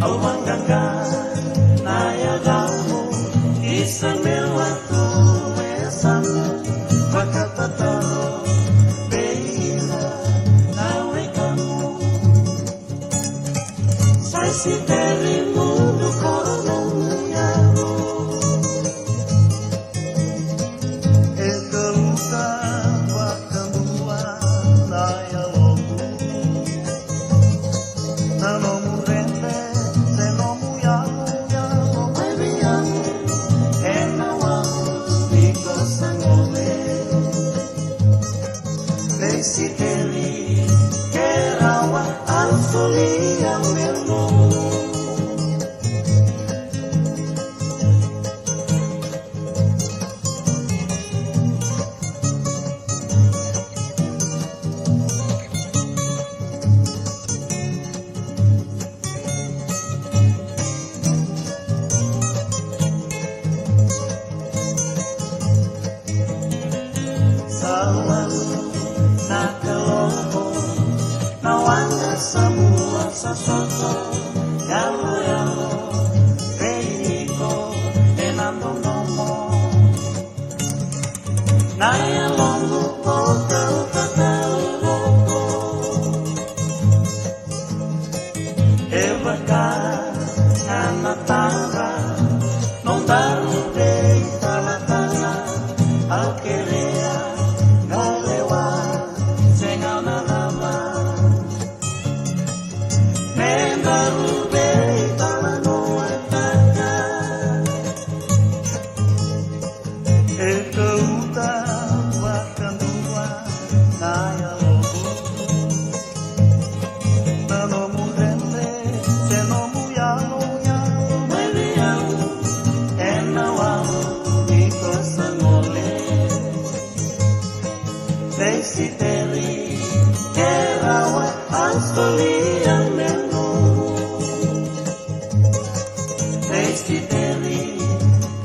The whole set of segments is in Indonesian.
au manganga na ya damu isang melatu esang pagkatatalo beira nawe kamu sai si dari mundo kolonial ekeluka wakamua naya lobu nanomu rende senomu yamu yamu bebiyamu enawamu ikosangole desideri kerawa alfolia merno semua sesuatu yalo veiko enando nomo naya longo hotel logo evaka anatara non daru deita la tana alquerea galewa sengana lama desideri kerawa asfolia merno desideri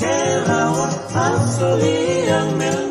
kerawa asfolia merno